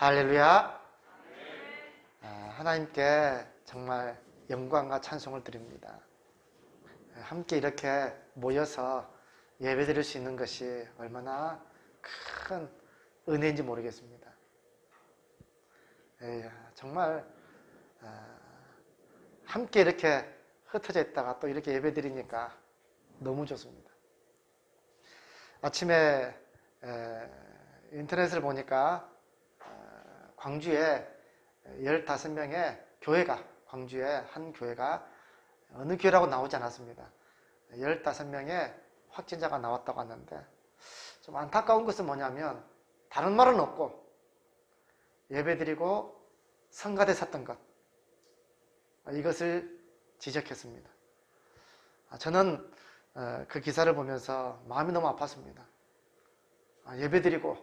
할렐루야. 하나님께 정말 영광과 찬송을 드립니다. 함께 이렇게 모여서 예배드릴 수 있는 것이 얼마나 큰 은혜인지 모르겠습니다. 정말 함께 이렇게 흩어져 있다가 또 이렇게 예배드리니까 너무 좋습니다. 아침에 인터넷을 보니까 광주에 15명의 교회가, 광주에 한 교회가 어느 교회라고 나오지 않았습니다. 15명의 확진자가 나왔다고 하는데, 좀 안타까운 것은 뭐냐면 다른 말은 없고 예배드리고 성가대 섰던 것, 이것을 지적했습니다. 저는 그 기사를 보면서 마음이 너무 아팠습니다. 예배드리고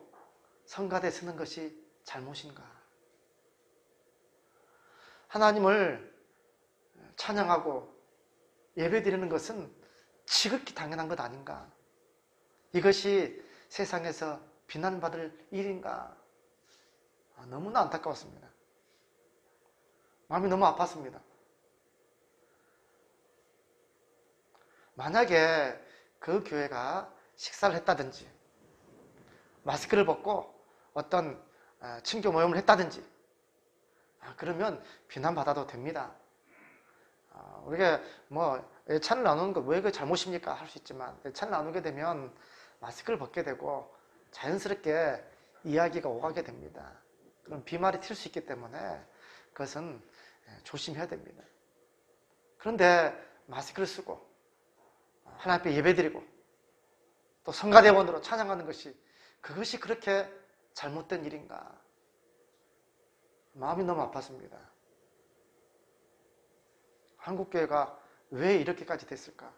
성가대 서는 것이 잘못인가? 하나님을 찬양하고 예배드리는 것은 지극히 당연한 것 아닌가? 이것이 세상에서 비난받을 일인가? 너무나 안타까웠습니다. 마음이 너무 아팠습니다. 만약에 그 교회가 식사를 했다든지 마스크를 벗고 어떤 친교 모임을 했다든지 그러면 비난받아도 됩니다. 우리가 예찬을 나누는 거 왜 그 잘못입니까? 할 수 있지만 예찬을 나누게 되면 마스크를 벗게 되고 자연스럽게 이야기가 오가게 됩니다. 그럼 비말이 튈 수 있기 때문에 그것은 조심해야 됩니다. 그런데 마스크를 쓰고 하나님 앞에 예배드리고 또 성가대원으로 찬양하는 것이, 그것이 그렇게 잘못된 일인가? 마음이 너무 아팠습니다. 한국교회가 왜 이렇게까지 됐을까?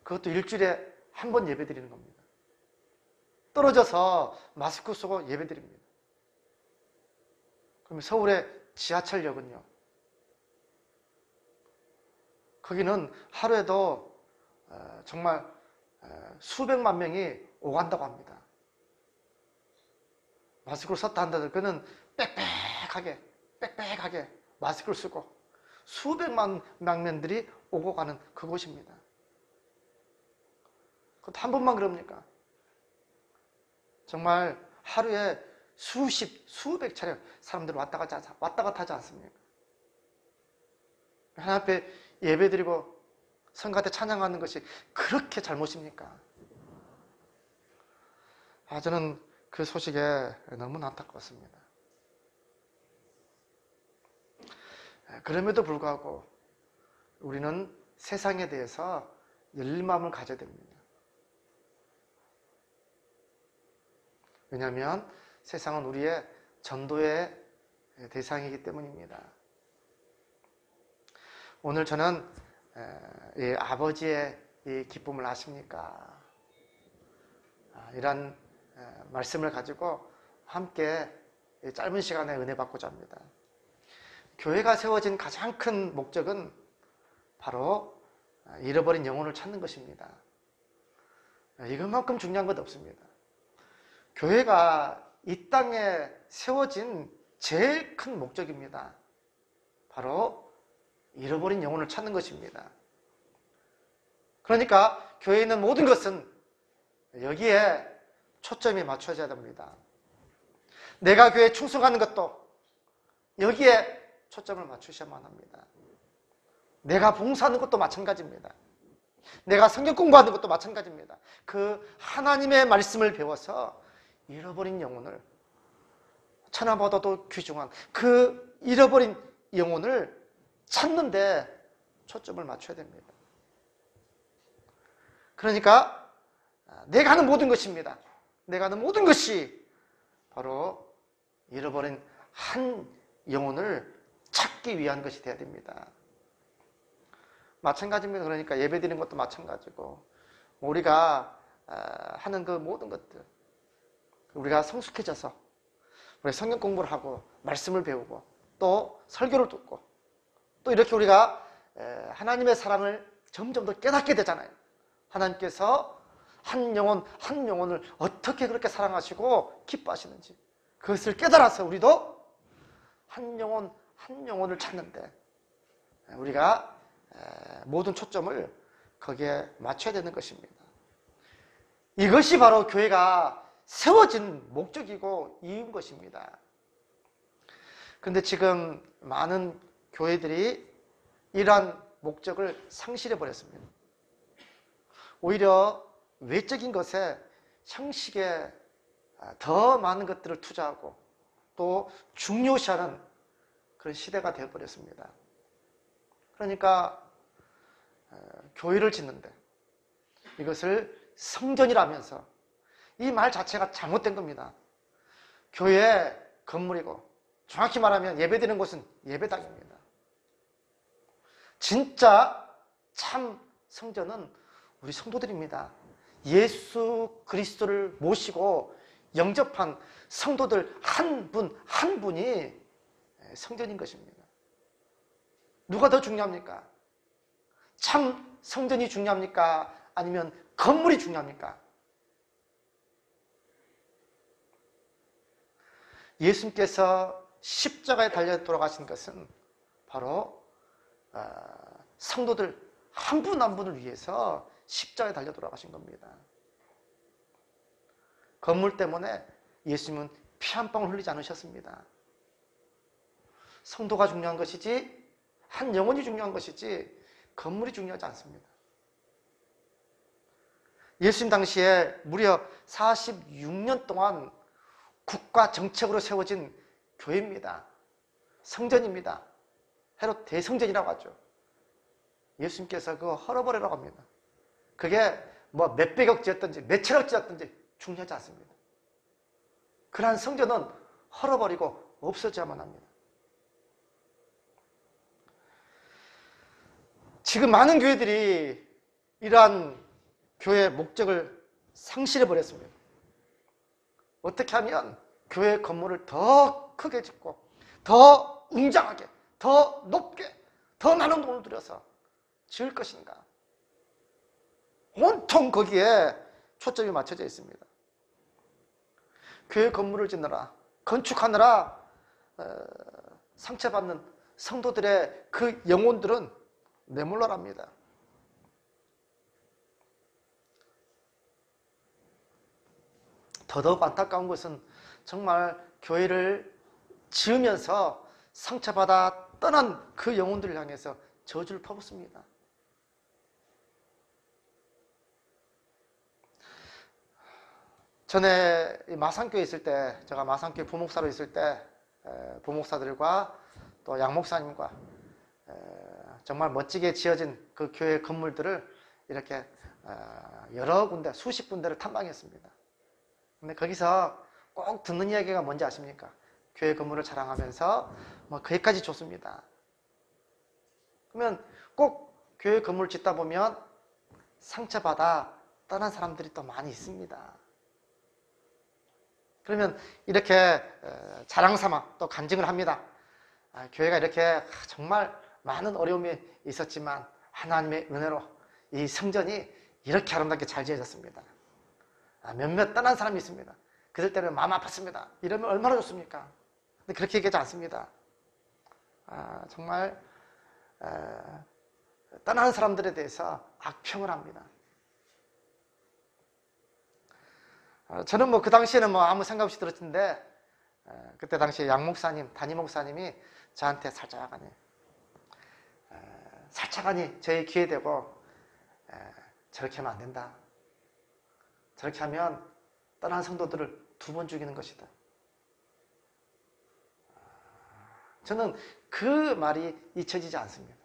그것도 일주일에 한 번 예배드리는 겁니다. 떨어져서 마스크 쓰고 예배드립니다. 그럼 서울의 지하철역은요, 거기는 하루에도 정말 수백만 명이 오간다고 합니다. 마스크를 썼다 한다들 그는 빽빽하게 마스크를 쓰고 수백만 명들이 오고 가는 그곳입니다. 그것도 한 번만 그럽니까? 정말 하루에 수백 차례 사람들이 왔다 갔다 하지 않습니까? 하나님 앞에 예배드리고 성가대 찬양하는 것이 그렇게 잘못입니까? 저는 그 소식에 너무 안타까웠습니다. 그럼에도 불구하고 우리는 세상에 대해서 열린 마음을 가져야 됩니다. 왜냐하면 세상은 우리의 전도의 대상이기 때문입니다. 오늘 저는 이 아버지의 이 기쁨을 아십니까? 이런 말씀을 가지고 함께 짧은 시간에 은혜 받고자 합니다. 교회가 세워진 가장 큰 목적은 바로 잃어버린 영혼을 찾는 것입니다. 이것만큼 중요한 것 없습니다. 교회가 이 땅에 세워진 제일 큰 목적입니다. 바로 잃어버린 영혼을 찾는 것입니다. 그러니까 교회에 있는 모든 것은 여기에 초점이 맞춰져야 됩니다. 내가 교회에 충성하는 것도 여기에 초점을 맞추셔야만 합니다. 내가 봉사하는 것도 마찬가지입니다. 내가 성경 공부하는 것도 마찬가지입니다. 그 하나님의 말씀을 배워서 잃어버린 영혼을, 천하보다도 귀중한 그 잃어버린 영혼을 찾는데 초점을 맞춰야 됩니다. 그러니까 내가 하는 모든 것입니다. 내가 하는 모든 것이 바로 잃어버린 한 영혼을 찾기 위한 것이 되어야 됩니다. 마찬가지입니다. 그러니까 예배드리는 것도 마찬가지고 우리가 하는 그 모든 것들, 우리가 성숙해져서 우리 성경 공부를 하고 말씀을 배우고 또 설교를 듣고 또 이렇게 우리가 하나님의 사랑을 점점 더 깨닫게 되잖아요. 하나님께서 한 영혼 한 영혼을 어떻게 그렇게 사랑하시고 기뻐하시는지 그것을 깨달아서 우리도 한 영혼 한 영혼을 찾는데 우리가 모든 초점을 거기에 맞춰야 되는 것입니다. 이것이 바로 교회가 세워진 목적이고 이유인 것입니다. 그런데 지금 많은 교회들이 이러한 목적을 상실해 버렸습니다. 오히려 외적인 것에 형식에 더 많은 것들을 투자하고 또 중요시하는 그런 시대가 되어버렸습니다. 그러니까 교회를 짓는데 이것을 성전이라면서 이 말 자체가 잘못된 겁니다. 교회 건물이고 정확히 말하면 예배드리는 곳은 예배당입니다. 진짜 참 성전은 우리 성도들입니다. 예수 그리스도를 모시고 영접한 성도들 한 분 한 분이 성전인 것입니다. 누가 더 중요합니까? 참 성전이 중요합니까? 아니면 건물이 중요합니까? 예수님께서 십자가에 달려 돌아가신 것은 바로 성도들 한 분 한 분을 위해서 십자가에 달려 돌아가신 겁니다. 건물 때문에 예수님은 피 한 방울 흘리지 않으셨습니다. 성도가 중요한 것이지 한 영혼이 중요한 것이지 건물이 중요하지 않습니다. 예수님 당시에 무려 46년 동안 국가 정책으로 세워진 교회입니다. 성전입니다. 헤롯 대성전이라고 하죠. 예수님께서 그거 헐어버리라고 합니다. 그게 뭐 몇백억 지었든지 몇천억 지었든지 중요하지 않습니다. 그러한 성전은 헐어버리고 없어져야만 합니다. 지금 많은 교회들이 이러한 교회의 목적을 상실해버렸습니다. 어떻게 하면 교회 건물을 더 크게 짓고 더 웅장하게 더 높게 더 많은 돈을 들여서 지을 것인가, 온통 거기에 초점이 맞춰져 있습니다. 교회 건물을 짓느라 건축하느라 상처받는 성도들의 그 영혼들은 내몰라랍니다. 더더욱 안타까운 것은 정말 교회를 지으면서 상처받아 떠난 그 영혼들을 향해서 저주를 퍼붓습니다. 전에 마산교에 있을 때, 제가 마산교회 부목사로 있을 때 부목사들과 또 양목사님과 정말 멋지게 지어진 그 교회 건물들을 이렇게 여러 군데, 수십 군데를 탐방했습니다. 근데 거기서 꼭 듣는 이야기가 뭔지 아십니까? 교회 건물을 자랑하면서 뭐 거기까지 좋습니다. 그러면 꼭 교회 건물을 짓다 보면 상처받아 떠난 사람들이 또 많이 있습니다. 그러면 이렇게 자랑삼아 또 간증을 합니다. 교회가 이렇게 정말 많은 어려움이 있었지만 하나님의 은혜로 이 성전이 이렇게 아름답게 잘 지어졌습니다. 몇몇 떠난 사람이 있습니다. 그들 때문에 마음 아팠습니다. 이러면 얼마나 좋습니까? 근데 그렇게 얘기하지 않습니다. 정말 떠나는 사람들에 대해서 악평을 합니다. 저는 뭐 그 당시에는 뭐 아무 생각 없이 들었는데 그때 당시에 양 목사님, 담임 목사님이 저한테 살짝하니 저희 귀에 대고 저렇게 하면 안 된다. 저렇게 하면 떠난 성도들을 2번 죽이는 것이다. 저는 그 말이 잊혀지지 않습니다.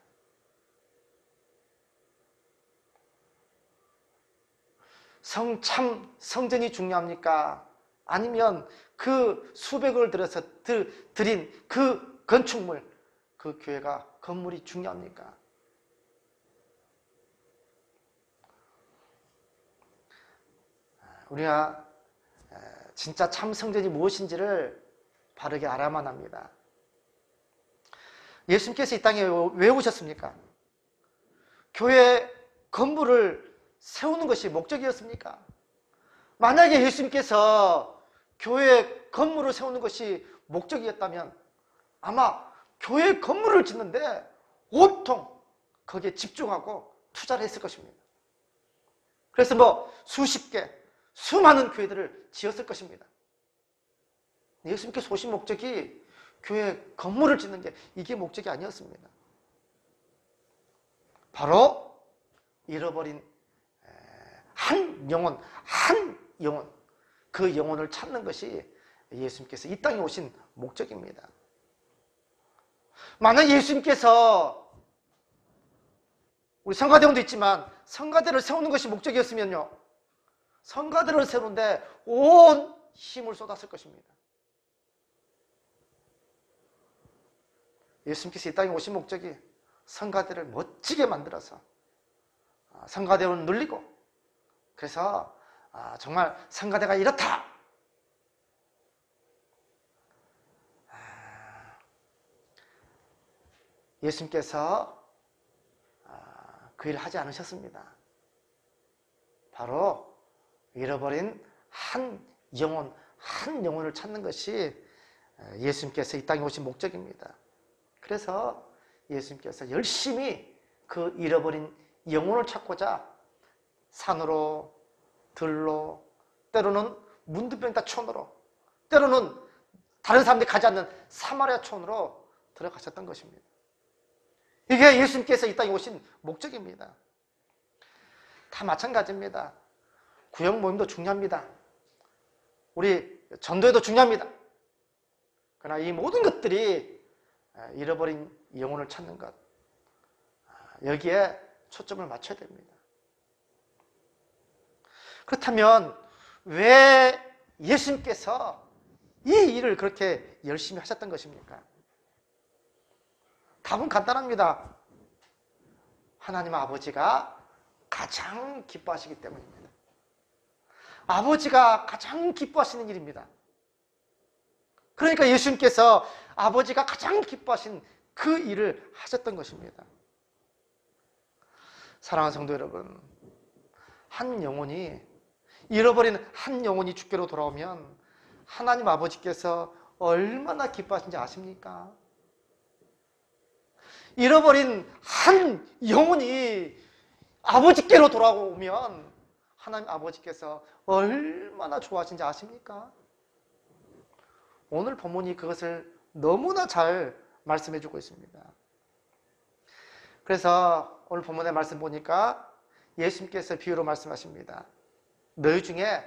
참 성전이 중요합니까? 아니면 그 수백억을 들여서 드린 그 건축물, 그 교회가 건물이 중요합니까? 우리가 진짜 참 성전이 무엇인지를 바르게 알아야만 합니다. 예수님께서 이 땅에 왜 오셨습니까? 교회 건물을 세우는 것이 목적이었습니까? 만약에 예수님께서 교회 건물을 세우는 것이 목적이었다면 아마 교회 건물을 짓는데 온통 거기에 집중하고 투자를 했을 것입니다. 그래서 뭐 수십 개, 수많은 교회들을 지었을 것입니다. 예수님께서 오신 목적이 교회 건물을 짓는 게 이게 목적이 아니었습니다. 바로 잃어버린 한 영혼, 그 영혼을 찾는 것이 예수님께서 이 땅에 오신 목적입니다. 만약 예수님께서 우리 성가대원도 있지만 성가대를 세우는 것이 목적이었으면요, 성가대를 세우는데 온 힘을 쏟았을 것입니다. 예수님께서 이 땅에 오신 목적이 성가대를 멋지게 만들어서 성가대원을 늘리고, 그래서 정말 성가대가 이렇다, 예수님께서 그 일을 하지 않으셨습니다. 바로 잃어버린 한 영혼을 찾는 것이 예수님께서 이 땅에 오신 목적입니다. 그래서 예수님께서 열심히 그 잃어버린 영혼을 찾고자 산으로, 들로, 때로는 문두병다 촌으로, 때로는 다른 사람들이 가지 않는 사마리아 촌으로 들어가셨던 것입니다. 이게 예수님께서 이 땅에 오신 목적입니다. 다 마찬가지입니다. 구역 모임도 중요합니다. 우리 전도회도 중요합니다. 그러나 이 모든 것들이 잃어버린 영혼을 찾는 것, 여기에 초점을 맞춰야 됩니다. 그렇다면 왜 예수님께서 이 일을 그렇게 열심히 하셨던 것입니까? 답은 간단합니다. 하나님 아버지가 가장 기뻐하시기 때문입니다. 아버지가 가장 기뻐하시는 일입니다. 그러니까 예수님께서 아버지가 가장 기뻐하신 그 일을 하셨던 것입니다. 사랑하는 성도 여러분, 한 영혼이, 잃어버린 한 영혼이 주께로 돌아오면 하나님 아버지께서 얼마나 기뻐하신지 아십니까? 잃어버린 한 영혼이 아버지께로 돌아오면 하나님 아버지께서 얼마나 좋아하신지 아십니까? 오늘 본문이 그것을 너무나 잘 말씀해 주고 있습니다. 그래서 오늘 본문의 말씀 보니까 예수님께서 비유로 말씀하십니다. 너희 중에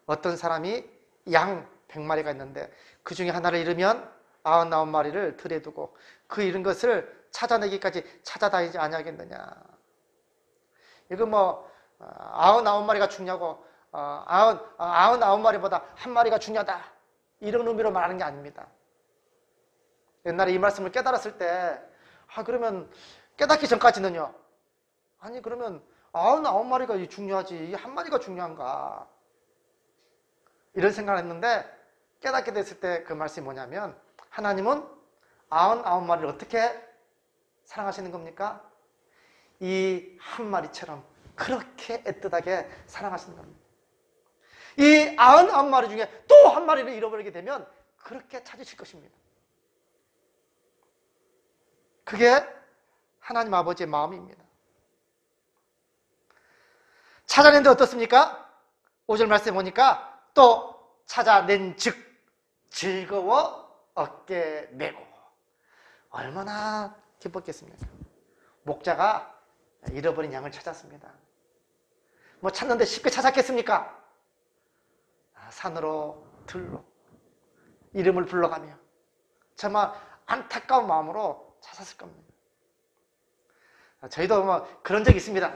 어떤 사람이 양 100마리가 있는데 그 중에 하나를 잃으면 99마리를 들에 두고 그 잃은 것을 찾아내기까지 찾아다니지 아니하겠느냐. 이거 뭐 99마리가 중요하고 99마리보다 한 마리가 중요하다, 이런 의미로 말하는 게 아닙니다. 옛날에 이 말씀을 깨달았을 때 그러면 깨닫기 전까지는요, 아니 그러면 99마리가 중요하지 한 마리가 중요한가, 이런 생각을 했는데 깨닫게 됐을 때 그 말씀이 뭐냐면, 하나님은 99마리를 어떻게 사랑하시는 겁니까? 이 한 마리처럼 그렇게 애틋하게 사랑하시는 겁니다. 이 99마리 중에 또 한 마리를 잃어버리게 되면 그렇게 찾으실 것입니다. 그게 하나님 아버지의 마음입니다. 찾아낸데 어떻습니까? 5절 말씀에 보니까 또 찾아낸 즉 즐거워 어깨 메고. 얼마나 기뻤겠습니까? 목자가 잃어버린 양을 찾았습니다. 뭐 찾는데 쉽게 찾았겠습니까? 산으로 들로 이름을 불러가며 정말 안타까운 마음으로 찾았을 겁니다. 저희도 뭐 그런 적이 있습니다.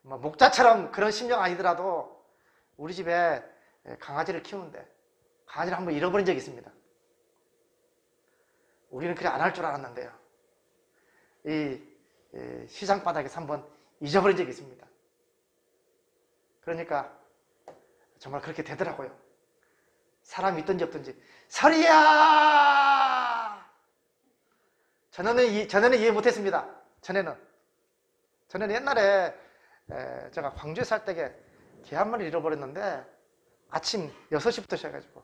뭐 목자처럼 그런 심정 아니더라도 우리 집에 강아지를 키우는데 강아지를 한번 잃어버린 적이 있습니다. 우리는 그래 안 할 줄 알았는데요, 이 시장 바닥에서 한번 잊어버린 적이 있습니다. 그러니까 정말 그렇게 되더라고요. 사람이 있든지 없든지 설이야! 전에는 이해 못했습니다. 전에는 옛날에 제가 광주에 살 때에 개 한 마리 잃어버렸는데 아침 6시부터 시작해가지고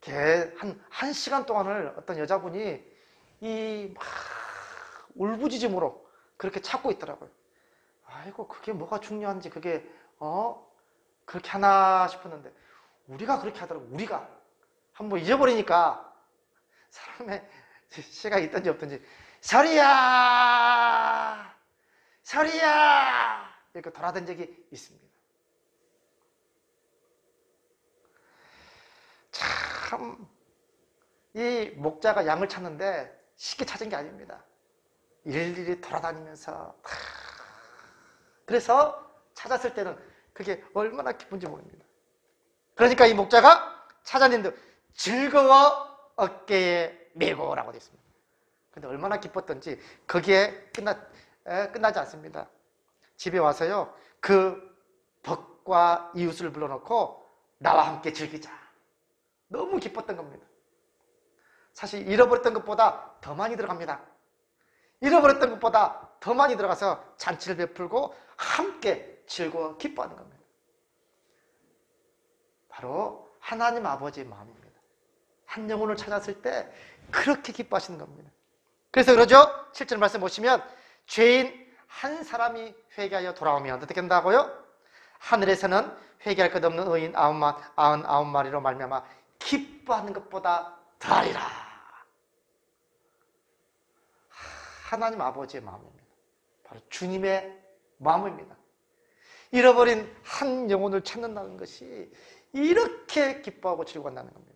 개 한 시간 동안을 어떤 여자분이 이 막 울부짖음으로 그렇게 찾고 있더라고요. 아이고, 그게 뭐가 중요한지 그게 그렇게 하나 싶었는데 우리가 그렇게 하더라고. 우리가 한번 잊어버리니까 사람의 시가 있든지 없든지 설이야 설이야 이렇게 돌아다닌 적이 있습니다. 참, 이 목자가 양을 찾는데 쉽게 찾은 게 아닙니다. 일일이 돌아다니면서 그래서 찾았을 때는 그게 얼마나 기쁜지 모릅니다. 그러니까 이 목자가 찾아냈는데 즐거워 어깨에 메고 라고 되어 있습니다. 근데 얼마나 기뻤던지 거기에 끝나지 않습니다. 집에 와서요, 그 벗과 이웃을 불러놓고 나와 함께 즐기자. 너무 기뻤던 겁니다. 사실 잃어버렸던 것보다 더 많이 들어갑니다. 잃어버렸던 것보다 더 많이 들어가서 잔치를 베풀고 함께 즐거워 기뻐하는 겁니다. 바로 하나님 아버지의 마음입니다. 한 영혼을 찾았을 때 그렇게 기뻐하시는 겁니다. 그래서 그러죠. 7절 말씀 보시면 죄인 한 사람이 회개하여 돌아오면 어떻게 된다고요? 하늘에서는 회개할 것 없는 의인 99마리로 말미암아 기뻐하는 것보다 더하리라. 하나님 아버지의 마음입니다. 바로 주님의 마음입니다. 잃어버린 한 영혼을 찾는다는 것이 이렇게 기뻐하고 즐거워한다는 겁니다.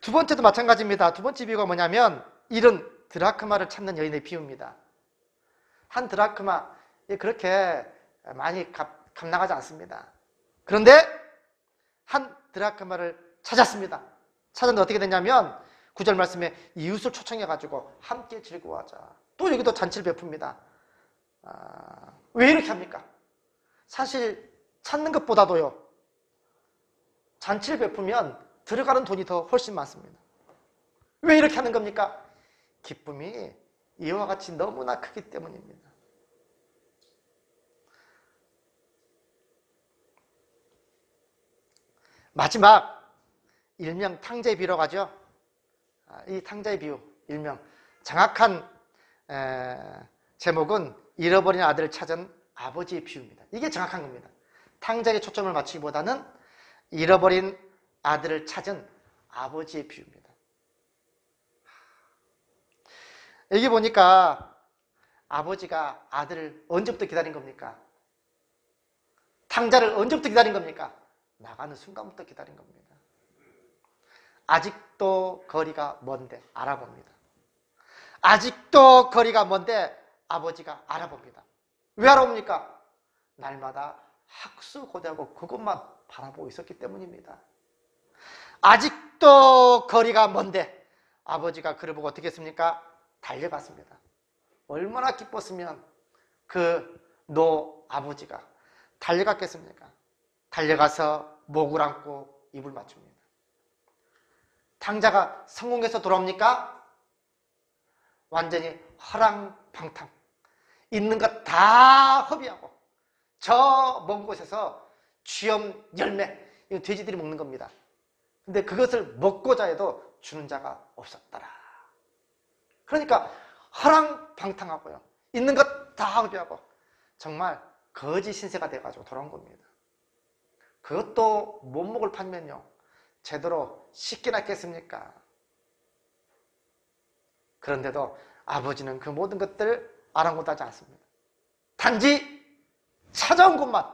두 번째도 마찬가지입니다. 두 번째 비유가 뭐냐면 잃은 드라크마를 찾는 여인의 비유입니다. 한 드라크마 그렇게 많이 값나가지 않습니다. 그런데 한 드라크마를 찾았습니다. 찾았는데 어떻게 됐냐면 9절 말씀에 이웃을 초청해가지고 함께 즐거워하자. 또 여기도 잔치를 베풉니다. 왜 이렇게 합니까? 사실 찾는 것보다도요, 잔치를 베푸면 들어가는 돈이 더 훨씬 많습니다. 왜 이렇게 하는 겁니까? 기쁨이 이와 같이 너무나 크기 때문입니다. 마지막 일명 탕자의 비유로 가죠. 이 탕자의 비유, 일명 정확한 제목은 잃어버린 아들을 찾은 아버지의 비유입니다. 이게 정확한 겁니다. 탕자에게 초점을 맞추기보다는 잃어버린 아들을 찾은 아버지의 비유입니다. 여기 보니까 아버지가 아들을 언제부터 기다린 겁니까? 탕자를 언제부터 기다린 겁니까? 나가는 순간부터 기다린 겁니다. 아직도 거리가 먼데 알아봅니다. 아직도 거리가 먼데 아버지가 알아봅니다. 왜 알아봅니까? 날마다 학수고대하고 그것만 바라보고 있었기 때문입니다. 아직도 거리가 먼데 아버지가 그를 보고 어떻게 했습니까? 달려갔습니다. 얼마나 기뻤으면 그 노 아버지가 달려갔겠습니까? 달려가서 목을 안고 입을 맞춥니다. 탕자가 성공해서 돌아옵니까? 완전히 허랑방탕, 있는 것 다 허비하고 저 먼 곳에서 쥐염 열매, 이거 돼지들이 먹는 겁니다. 근데 그것을 먹고자 해도 주는 자가 없었더라. 그러니까 허랑방탕하고요, 있는 것 다 허비하고 정말 거지 신세가 돼가지고 돌아온 겁니다. 그것도 못 먹을 판면요, 제대로 씻기나 했겠습니까? 그런데도 아버지는 그 모든 것들을 아랑곳하지 않습니다. 단지 찾아온 것만,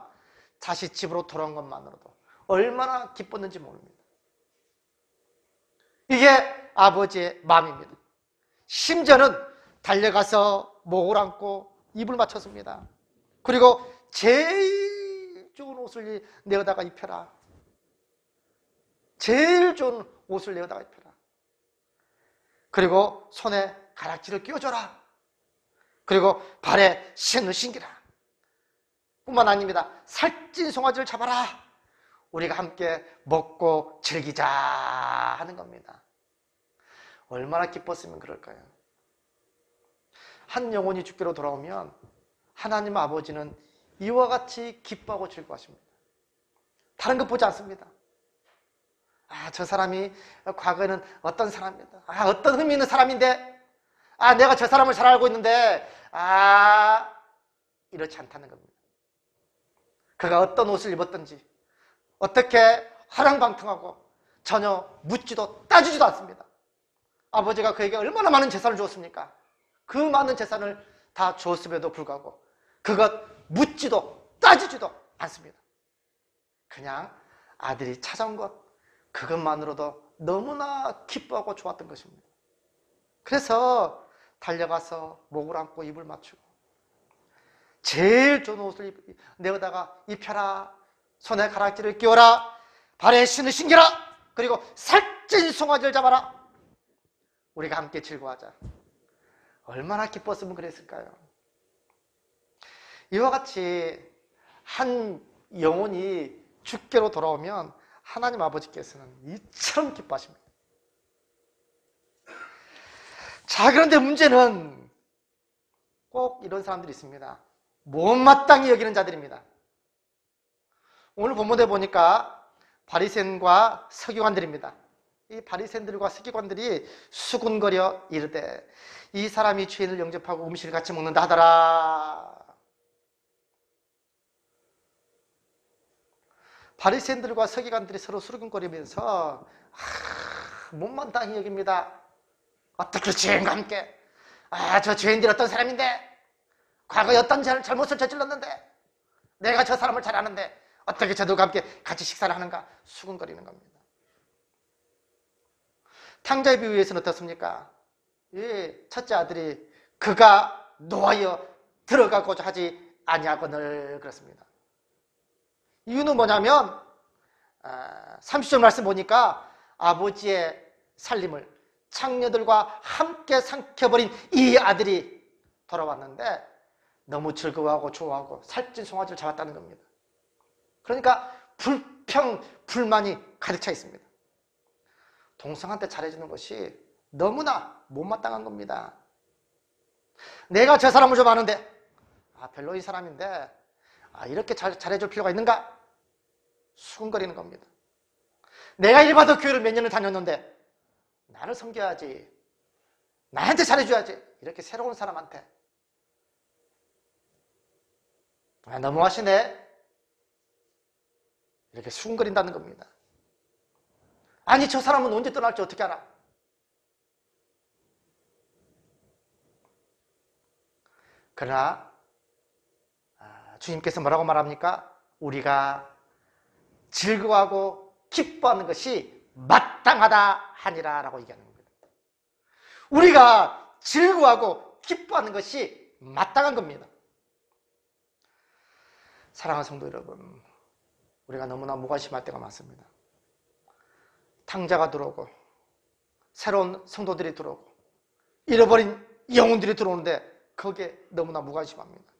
다시 집으로 돌아온 것만으로도 얼마나 기뻤는지 모릅니다. 이게 아버지의 마음입니다. 심지어는 달려가서 목을 안고 입을 맞췄습니다. 그리고 제일 좋은 옷을 내어다가 입혀라. 제일 좋은 옷을 내어다가 입혀라. 그리고 손에 가락지를 끼워줘라. 그리고 발에 신을 신기라. 뿐만 아닙니다. 살찐 송아지를 잡아라. 우리가 함께 먹고 즐기자 하는 겁니다. 얼마나 기뻤으면 그럴까요? 한 영혼이 주께로 돌아오면 하나님 아버지는 이와 같이 기뻐하고 즐거워하십니다. 다른 것 보지 않습니다. 저 사람이 과거에는 어떤 사람이다. 어떤 의미 있는 사람인데, 내가 저 사람을 잘 알고 있는데, 이렇지 않다는 겁니다. 그가 어떤 옷을 입었든지, 어떻게 화랑방탕하고 전혀 묻지도 따지지도 않습니다. 아버지가 그에게 얼마나 많은 재산을 주었습니까? 그 많은 재산을 다 주었음에도 불구하고 그것 묻지도 따지지도 않습니다. 그냥 아들이 찾아온 것, 그것만으로도 너무나 기뻐하고 좋았던 것입니다. 그래서 달려가서 목을 안고 입을 맞추고 제일 좋은 옷을 내어다가 입혀라, 손에 가락지를 끼워라, 발에 신을 신겨라, 그리고 살찐 송아지를 잡아라. 우리가 함께 즐거워하자. 얼마나 기뻤으면 그랬을까요? 이와 같이 한 영혼이 주께로 돌아오면 하나님 아버지께서는 이처럼 기뻐하십니다. 자, 그런데 문제는 꼭 이런 사람들이 있습니다. 못마땅히 여기는 자들입니다. 오늘 본문에 보니까 바리새인과 서기관들입니다. 이 바리새인들과 서기관들이 수군거려 이르되 이 사람이 죄인을 영접하고 음식을 같이 먹는다 하더라. 바리새인들과 서기관들이 서로 수군거리면서 못마땅히 여깁니다. 어떻게 죄인과 함께, 저 죄인들이 어떤 사람인데, 과거에 어떤 잘못을 저질렀는데, 내가 저 사람을 잘 아는데 어떻게 저들과 함께 같이 식사를 하는가, 수군거리는 겁니다. 탕자의 비유에서는 어떻습니까? 첫째 아들이 그가 노하여 들어가고자 하지 아니하거늘 그렇습니다. 이유는 뭐냐면 30절 말씀 보니까 아버지의 살림을 창녀들과 함께 삼켜버린 이 아들이 돌아왔는데 너무 즐거워하고 좋아하고 살찐 송아지를 잡았다는 겁니다. 그러니까 불평, 불만이 가득 차 있습니다. 동성한테 잘해주는 것이 너무나 못마땅한 겁니다. 내가 저 사람을 좀 아는데 별로 이 사람인데 이렇게 잘해줄 필요가 있는가? 수군거리는 겁니다. 내가 일반도 교회를 몇 년을 다녔는데 나를 섬겨야지, 나한테 잘해줘야지, 이렇게 새로운 사람한테 너무하시네, 이렇게 수군거린다는 겁니다. 아니 저 사람은 언제 떠날지 어떻게 알아? 그러나 주님께서 뭐라고 말합니까? 우리가 즐거워하고 기뻐하는 것이 마땅하다 하니라 라고 얘기하는 겁니다. 우리가 즐거워하고 기뻐하는 것이 마땅한 겁니다. 사랑하는 성도 여러분, 우리가 너무나 무관심할 때가 많습니다. 탕자가 들어오고 새로운 성도들이 들어오고 잃어버린 영혼들이 들어오는데 거기에 너무나 무관심합니다.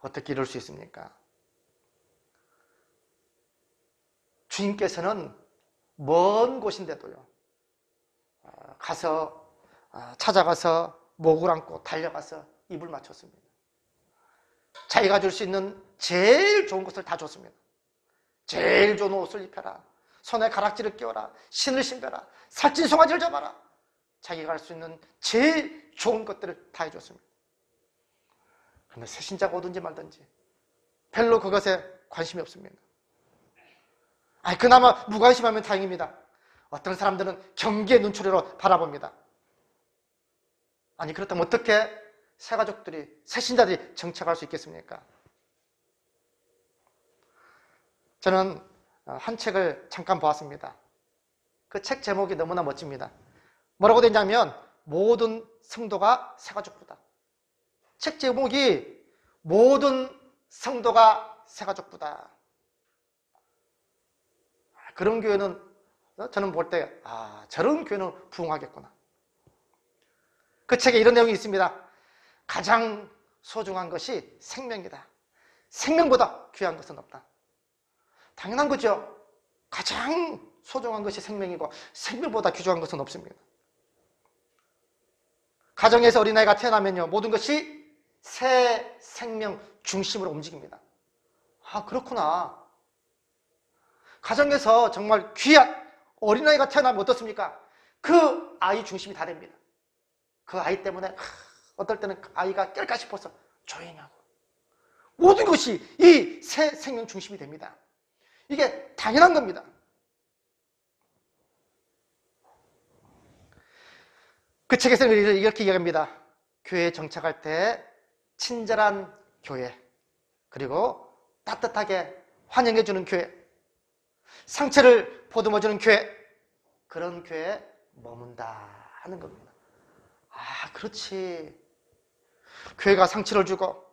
어떻게 이럴 수 있습니까? 주님께서는 먼 곳인데도요, 찾아가서 목을 안고 달려가서 입을 맞췄습니다. 자기가 줄 수 있는 제일 좋은 것을 다 줬습니다. 제일 좋은 옷을 입혀라, 손에 가락지를 끼워라, 신을 신겨라, 살찐 송아지를 잡아라. 자기가 할 수 있는 제일 좋은 것들을 다 해줬습니다. 그런데 새신자가 오든지 말든지 별로 그것에 관심이 없습니다. 그나마 무관심하면 다행입니다. 어떤 사람들은 경계의 눈초리로 바라봅니다. 그렇다면 어떻게 새가족들이, 새신자들이 정착할 수 있겠습니까? 저는 한 책을 잠깐 보았습니다. 그 책 제목이 너무나 멋집니다. 뭐라고 되냐면 모든 성도가 새가족부다. 책 제목이 모든 성도가 새가족부다. 그런 교회는 저는 볼 때 저런 교회는 부흥하겠구나. 그 책에 이런 내용이 있습니다. 가장 소중한 것이 생명이다. 생명보다 귀한 것은 없다. 당연한 거죠. 가장 소중한 것이 생명이고 생명보다 귀중한 것은 없습니다. 가정에서 어린아이가 태어나면요, 모든 것이 새 생명 중심으로 움직입니다. 아, 그렇구나. 가정에서 정말 귀한 어린아이가 태어나면 어떻습니까? 그 아이 중심이 다 됩니다. 그 아이 때문에 어떨 때는 아이가 깰까 싶어서 조용히 하고 모든 것이 이 새 생명 중심이 됩니다. 이게 당연한 겁니다. 그 책에서는 이렇게 이야기합니다. 교회에 정착할 때 친절한 교회, 그리고 따뜻하게 환영해주는 교회, 상처를 보듬어주는 교회, 그런 교회에 머문다 하는 겁니다. 아, 그렇지. 교회가 상처를 주고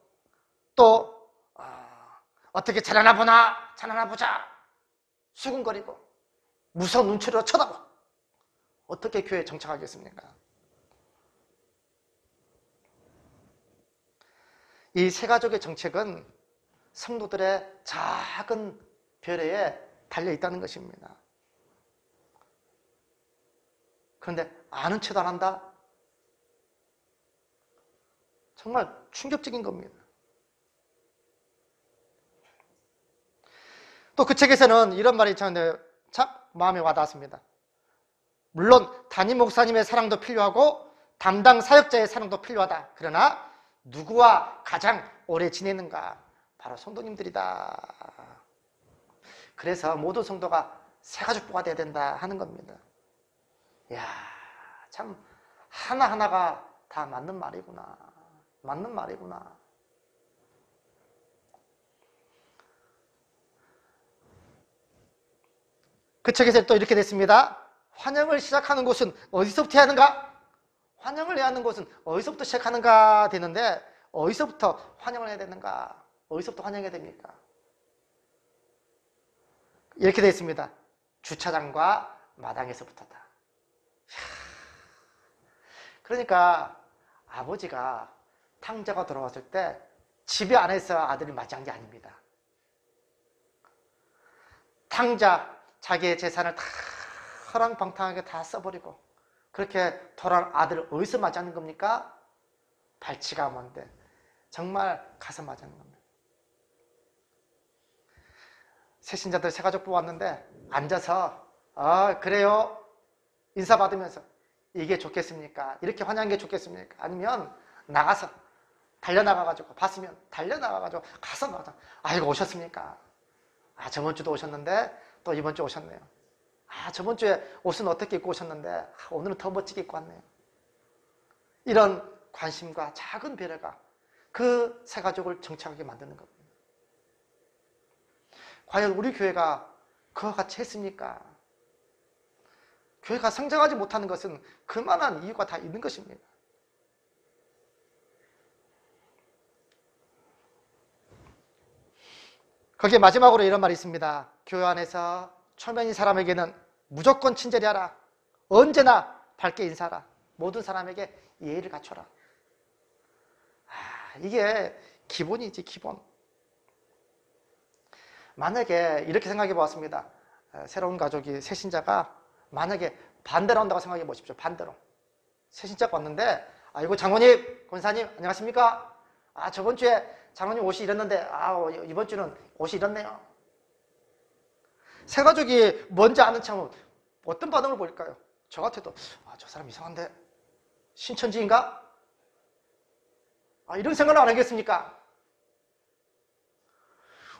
또 어떻게 잘하나 보나, 잘하나 보자 수근거리고 무서운 눈초리로 쳐다봐. 어떻게 교회에 정착하겠습니까? 이 세 가족의 정책은 성도들의 작은 배려에 달려있다는 것입니다. 그런데 아는 체도 안 한다? 정말 충격적인 겁니다. 또 그 책에서는 이런 말이 참 마음에 와닿았습니다. 물론 담임 목사님의 사랑도 필요하고 담당 사역자의 사랑도 필요하다. 그러나 누구와 가장 오래 지내는가? 바로 성도님들이다. 그래서 모든 성도가 새 가족부가 돼야 된다 하는 겁니다. 이야, 참 하나하나가 다 맞는 말이구나. 맞는 말이구나. 그 책에서 또 이렇게 됐습니다. 환영을 시작하는 곳은 어디서부터 해야 하는가? 환영을 해야 하는 곳은 어디서부터 시작하는가 되는데 어디서부터 환영을 해야 되는가? 어디서부터 환영해야 됩니까? 이렇게 되어 있습니다. 주차장과 마당에서부터다. 그러니까 아버지가 탕자가 돌아왔을 때 집에 안에서 아들을 맞이한 게 아닙니다. 탕자, 자기의 재산을 다 허랑방탕하게 다 써버리고 그렇게 돌아온 아들을 어디서 맞이하는 겁니까? 발치가 먼데 정말 가서 맞이하는 겁니다. 새신자들 새 가족 뽑았는데 앉아서 그래요 인사받으면서 이게 좋겠습니까? 이렇게 환영한 게 좋겠습니까? 아니면 나가서 달려나가가지고 봤으면 달려나가가지고 가서 나가서 아이고 오셨습니까? 저번 주도 오셨는데 또 이번 주 오셨네요. 저번 주에 옷은 어떻게 입고 오셨는데 오늘은 더 멋지게 입고 왔네요. 이런 관심과 작은 배려가 그 새 가족을 정착하게 만드는 겁니다. 과연 우리 교회가 그와 같이 했습니까? 교회가 성장하지 못하는 것은 그만한 이유가 다 있는 것입니다. 거기에 마지막으로 이런 말이 있습니다. 교회 안에서 초면인 사람에게는 무조건 친절히 하라. 언제나 밝게 인사하라. 모든 사람에게 예의를 갖춰라. 이게 기본이지, 기본. 만약에 이렇게 생각해 보았습니다. 새로운 가족이 새신자가 만약에 반대로 한다고 생각해 보십시오. 반대로. 새신자가 왔는데 아이고 장로님, 권사님 안녕하십니까? 저번 주에 장로님 옷이 이랬는데 이번 주는 옷이 이렇네요. 새 가족이 먼저 아는 척은 어떤 반응을 보일까요? 저 같아도 저 사람 이상한데 신천지인가? 이런 생각을 안 하겠습니까?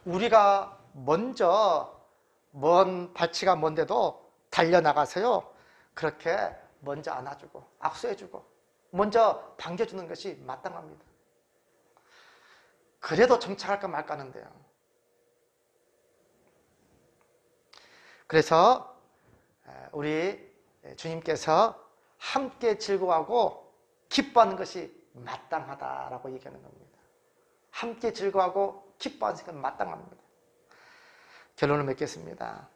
우리가 먼저 먼 발치가 먼데도 달려나가서요 그렇게 먼저 안아주고 악수해주고 먼저 반겨주는 것이 마땅합니다. 그래도 정착할까 말까 하는데요. 그래서 우리 주님께서 함께 즐거워하고 기뻐하는 것이 마땅하다라고 얘기하는 겁니다. 함께 즐거워하고 기뻐하는 것이 마땅합니다. 결론을 맺겠습니다.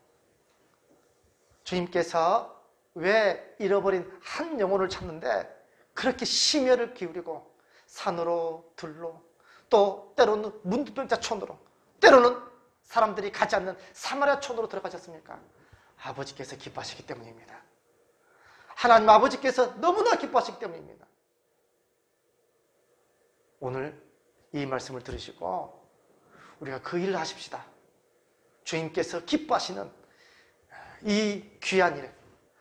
주님께서 왜 잃어버린 한 영혼을 찾는데 그렇게 심혈을 기울이고 산으로 들로 또 때로는 문둥병자촌으로 때로는 사람들이 가지 않는 사마리아촌으로 들어가셨습니까? 아버지께서 기뻐하시기 때문입니다. 하나님 아버지께서 너무나 기뻐하시기 때문입니다. 오늘 이 말씀을 들으시고 우리가 그 일을 하십시다. 주님께서 기뻐하시는 이 귀한 일,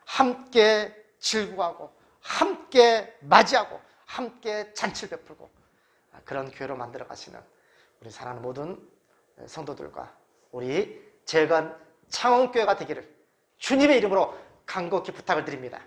함께 즐거워하고 함께 맞이하고 함께 잔치를 베풀고 그런 교회로 만들어 가시는 우리 사랑하는 모든 성도들과 우리 재관 창원교회가 되기를 주님의 이름으로 간곡히 부탁을 드립니다.